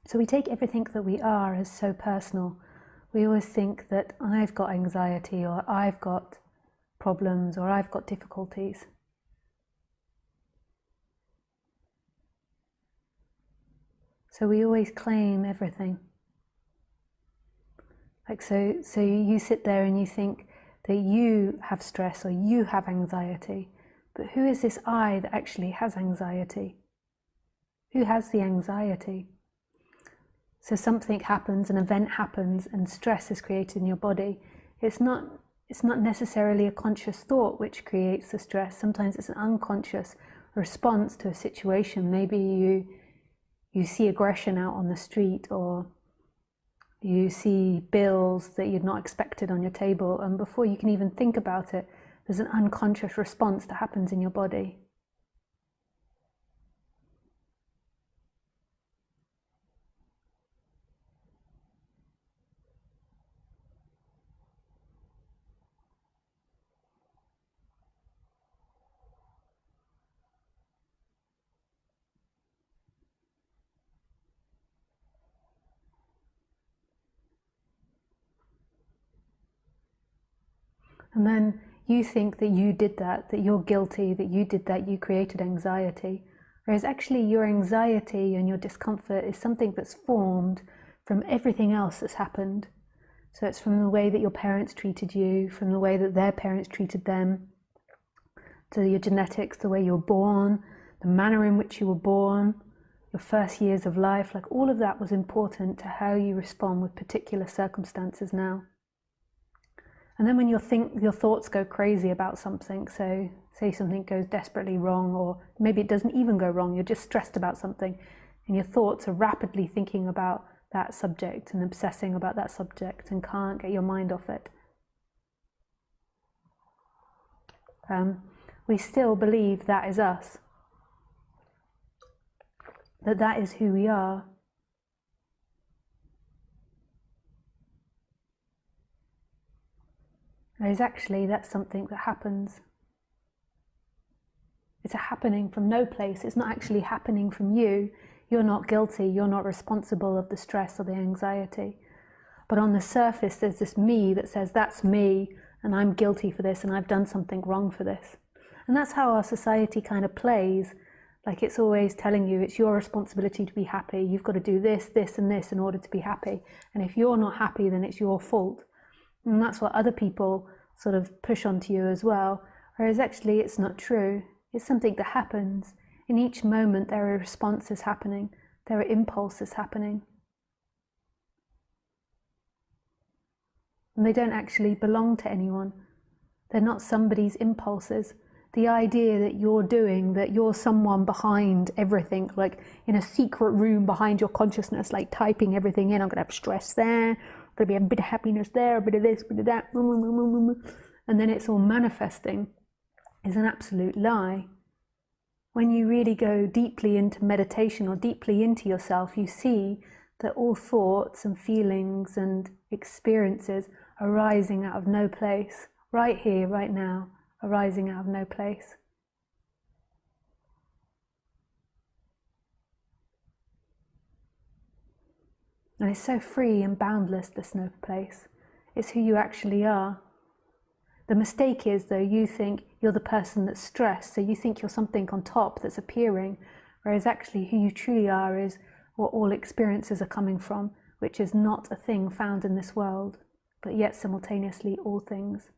So we take everything that we are as so personal. We always think that I've got anxiety, or I've got problems, or I've got difficulties. So we always claim everything. Like so you sit there and you think that you have stress or you have anxiety, but who is this I that actually has anxiety? Who has the anxiety? So something happens, an event happens, and stress is created in your body. It's not necessarily a conscious thought which creates the stress. Sometimes it's an unconscious response to a situation. Maybe you see aggression out on the street, or you see bills that you'd not expected on your table, and before you can even think about it, there's an unconscious response that happens in your body. And then you think that you did that you're guilty, that you did that, you created anxiety. Whereas actually your anxiety and your discomfort is something that's formed from everything else that's happened. So it's from the way that your parents treated you, from the way that their parents treated them, to your genetics, the way you were born, the manner in which you were born, your first years of life. Like all of that was important to how you respond with particular circumstances now. And then when your thoughts go crazy about something, so say something goes desperately wrong, or maybe it doesn't even go wrong, you're just stressed about something, and your thoughts are rapidly thinking about that subject and obsessing about that subject and can't get your mind off it. We still believe that is us, that is who we are. Whereas actually that's something that happens. It's a happening from no place. It's not actually happening from you. You're not guilty. You're not responsible of the stress or the anxiety. But on the surface, there's this me that says, that's me, and I'm guilty for this, and I've done something wrong for this. And that's how our society kind of plays. Like it's always telling you it's your responsibility to be happy. You've got to do this, this, and this in order to be happy. And if you're not happy, then it's your fault. And that's what other people sort of push onto you as well. Whereas actually it's not true. It's something that happens. In each moment there are responses happening. There are impulses happening. And they don't actually belong to anyone. They're not somebody's impulses. The idea that you're someone behind everything, like in a secret room behind your consciousness, like typing everything in, I'm going to have stress there, going to be a bit of happiness there, a bit of this, a bit of that, and then it's all manifesting, is an absolute lie. When you really go deeply into meditation or deeply into yourself, you see that all thoughts and feelings and experiences are arising out of no place, right here, right now, arising out of no place. And it's so free and boundless, this no place. It's who you actually are. The mistake is, though, you think you're the person that's stressed, so you think you're something on top that's appearing, whereas actually who you truly are is what all experiences are coming from, which is not a thing found in this world, but yet simultaneously all things.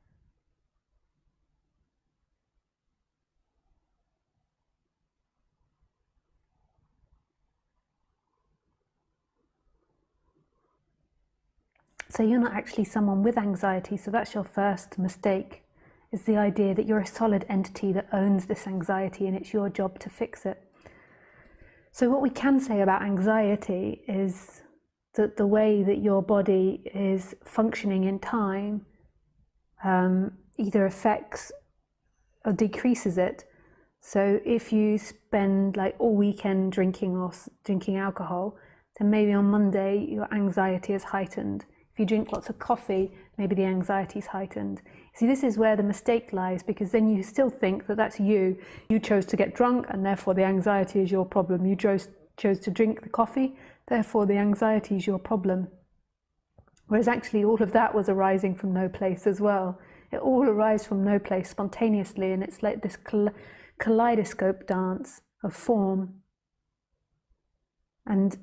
So you're not actually someone with anxiety, so that's your first mistake, is the idea that you're a solid entity that owns this anxiety and it's your job to fix it. So what we can say about anxiety is that the way that your body is functioning in time either affects or decreases it. So if you spend like all weekend drinking alcohol, then maybe on Monday your anxiety is heightened. If you drink lots of coffee, maybe the anxiety is heightened. See, this is where the mistake lies, because then you still think that that's you. You chose to get drunk and therefore the anxiety is your problem. You chose to drink the coffee, Therefore, the anxiety is your problem. Whereas actually all of that was arising from no place as well. It all arises from no place spontaneously, and it's like this kaleidoscope dance of form. And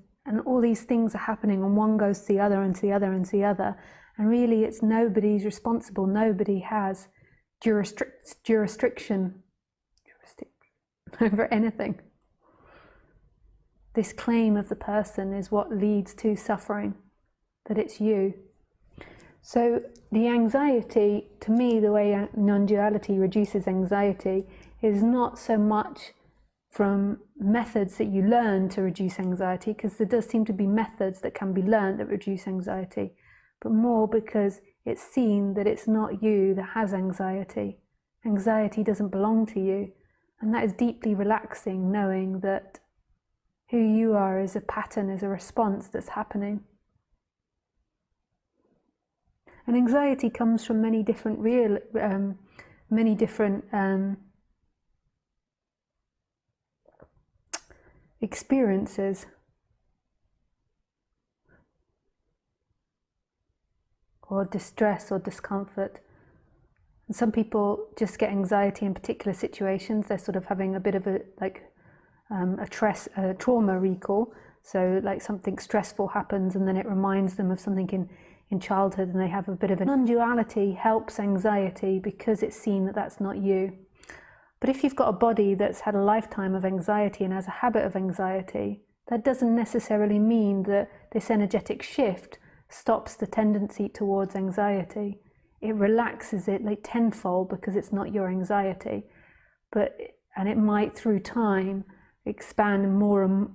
all these things are happening, and one goes to the other and to the other and to the other. And really it's nobody's responsible. Nobody has jurisdiction over anything. This claim of the person is what leads to suffering, that it's you. So the anxiety, to me, the way non-duality reduces anxiety is not so much from methods that you learn to reduce anxiety, because there does seem to be methods that can be learned that reduce anxiety, but more because it's seen that it's not you that has anxiety. Anxiety doesn't belong to you, and that is deeply relaxing, knowing that who you are is a pattern, is a response that's happening. And anxiety comes from many different experiences. Or distress or discomfort. And some people just get anxiety in particular situations. They're sort of having a bit of a trauma recall. So like something stressful happens and then it reminds them of something in childhood, and they have a bit of a non-duality helps anxiety because it's seen that that's not you. But if you've got a body that's had a lifetime of anxiety and has a habit of anxiety, that doesn't necessarily mean that this energetic shift stops the tendency towards anxiety. It relaxes it like tenfold because it's not your anxiety. And it might through time expand more and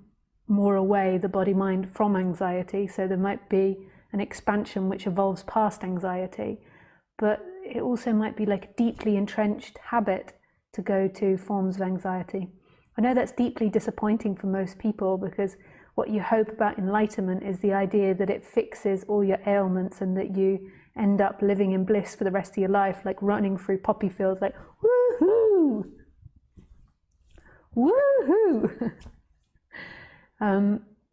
more away the body-mind from anxiety. So there might be an expansion which evolves past anxiety, but it also might be like a deeply entrenched habit to go to forms of anxiety. I know that's deeply disappointing for most people, because what you hope about enlightenment is the idea that it fixes all your ailments and that you end up living in bliss for the rest of your life, like running through poppy fields like, woohoo! Woohoo!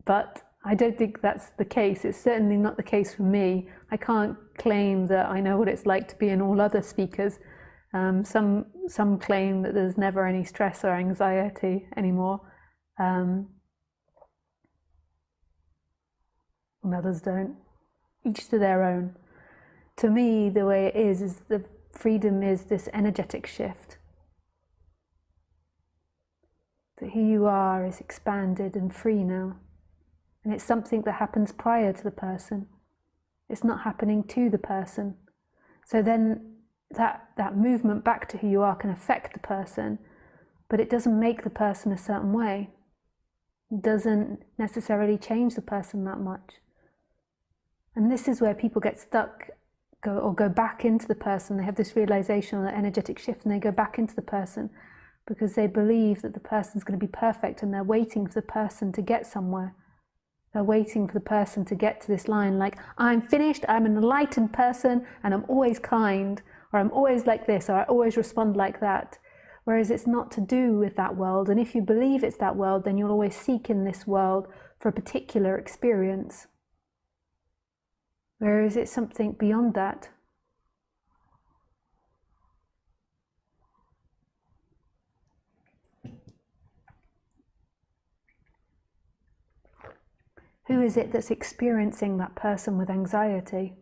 But I don't think that's the case. It's certainly not the case for me. I can't claim that I know what it's like to be in all other speakers. Some claim that there's never any stress or anxiety anymore. And others don't. Each to their own. To me, the way it is the freedom is this energetic shift. That who you are is expanded and free now. And it's something that happens prior to the person. It's not happening to the person. So then that movement back to who you are can affect the person, but it doesn't make the person a certain way. It doesn't necessarily change the person that much. And this is where people get stuck, go back into the person. They have this realization or that energetic shift, and they go back into the person because they believe that the person's going to be perfect, and they're waiting for the person to get somewhere. They're waiting for the person to get to this line like, I'm finished, I'm an enlightened person, and I'm always kind, or I'm always like this, or I always respond like that. Whereas it's not to do with that world. And if you believe it's that world, then you'll always seek in this world for a particular experience. Whereas it's something beyond that. Who is it that's experiencing that person with anxiety?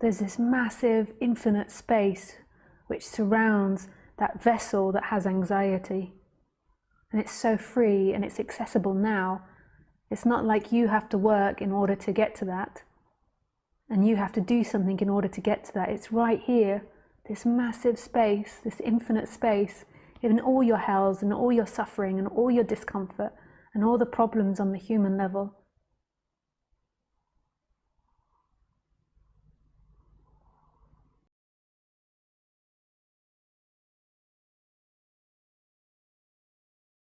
There's this massive, infinite space which surrounds that vessel that has anxiety. And it's so free and it's accessible now. It's not like you have to work in order to get to that, and you have to do something in order to get to that. It's right here, this massive space, this infinite space, in all your hells and all your suffering and all your discomfort and all the problems on the human level.